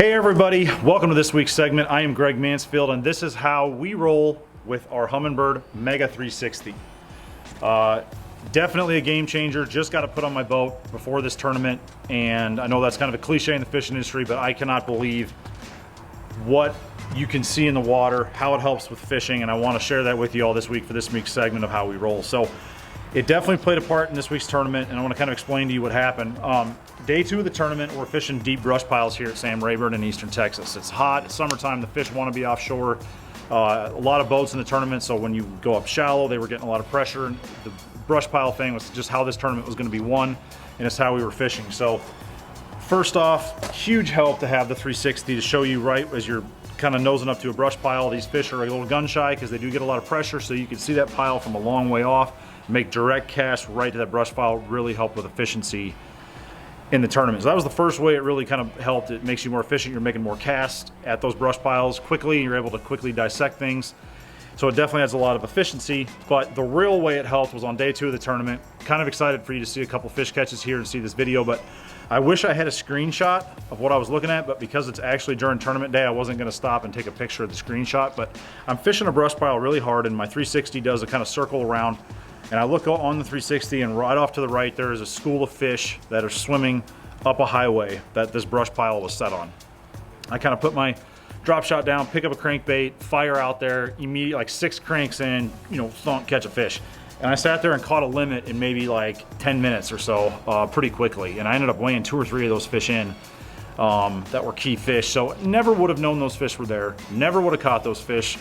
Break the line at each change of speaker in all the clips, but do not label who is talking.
Hey everybody, welcome to this week's segment. I am Greg Mansfield and this is how we roll with our Humminbird Mega360. Definitely a game changer. Just got to put on my boat before this tournament, and I know that's kind of a cliche in the fishing industry, but I cannot believe what you can see in the water, how it helps with fishing, and I want to share that with you all this week for this week's segment of how we roll. So it definitely played a part in this week's tournament, and I want to kind of explain to you what happened. Day 2 of the tournament, we're fishing deep brush piles here at Sam Rayburn in eastern Texas. It's hot, it's summertime, the fish want to be offshore. A lot of boats in the tournament, so when you go up shallow, they were getting a lot of pressure. And the brush pile thing was just how this tournament was going to be won, and it's how we were fishing. So first off, huge help to have the 360 to show you right as you're kind of nosing up to a brush pile. These fish are a little gun shy because they do get a lot of pressure, so you can see that pile from a long way off, make direct casts right to that brush pile, really help with efficiency in the tournament. So that was the first way it really kind of helped. It makes you more efficient. You're making more casts at those brush piles quickly. You're able to quickly dissect things. So it definitely adds a lot of efficiency. But the real way it helped was on day 2 of the tournament. Kind of excited for you to see a couple fish catches here and see this video, but I wish I had a screenshot of what I was looking at, but because it's actually during tournament day, I wasn't gonna stop and take a picture of the screenshot. But I'm fishing a brush pile really hard, and my 360 does a kind of circle around, and I look on the 360, and right off to the right there is a school of fish that are swimming up a highway that this brush pile was set on. I kind of put my drop shot down, pick up a crankbait, fire out there, immediately like 6 cranks in, you know, thunk, catch a fish. And I sat there and caught a limit in maybe like 10 minutes or so, pretty quickly. And I ended up weighing 2 or 3 of those fish in that were key fish. So never would have known those fish were there, never would have caught those fish,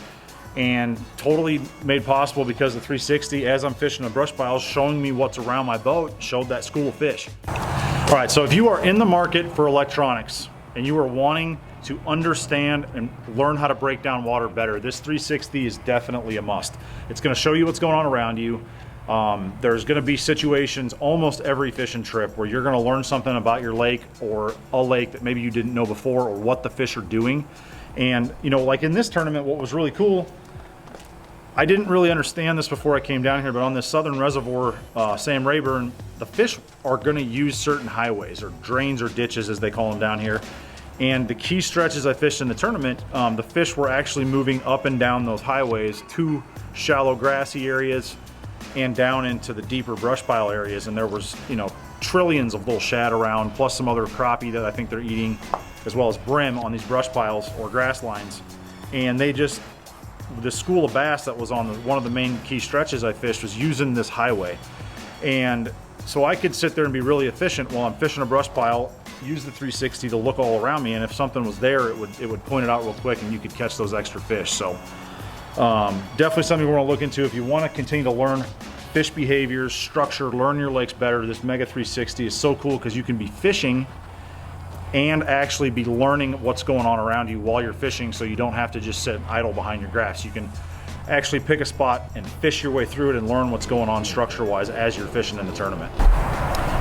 and totally made possible because the 360, as I'm fishing a brush pile, showing me what's around my boat, showed that school of fish. All right, so if you are in the market for electronics and you are wanting to understand and learn how to break down water better, this 360 is definitely a must. It's gonna show you what's going on around you. There's gonna be situations almost every fishing trip where you're gonna learn something about your lake or a lake that maybe you didn't know before, or what the fish are doing. And you know, like in this tournament, what was really cool, I didn't really understand this before I came down here, but on this southern reservoir, Sam Rayburn, the fish are gonna use certain highways, or drains, or ditches as they call them down here. And the key stretches I fished in the tournament, the fish were actually moving up and down those highways to shallow grassy areas and down into the deeper brush pile areas. And there was, you know, trillions of little shad around, plus some other crappie that I think they're eating, as well as brim on these brush piles or grass lines. And they just, the school of bass that was on one of the main key stretches I fished was using this highway. And so I could sit there and be really efficient while I'm fishing a brush pile, use the 360 to look all around me, and if something was there, it would point it out real quick and you could catch those extra fish. So definitely something we want to look into if you want to continue to learn fish behaviors, structure, learn your lakes better. This Mega360 is so cool because you can be fishing and actually be learning what's going on around you while you're fishing, so you don't have to just sit idle behind your grass. You can actually pick a spot and fish your way through it and learn what's going on structure-wise as you're fishing in the tournament.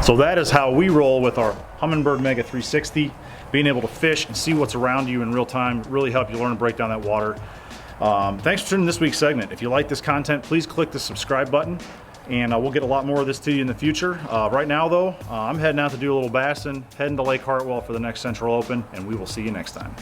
So that is how we roll with our Humminbird Mega360. Being able to fish and see what's around you in real time really help you learn and break down that water. Thanks for tuning in this week's segment. If you like this content, please click the subscribe button, and we'll get a lot more of this to you in the future. Right now though, I'm heading out to do a little bassing, heading to Lake Hartwell for the next Central Open, and we will see you next time.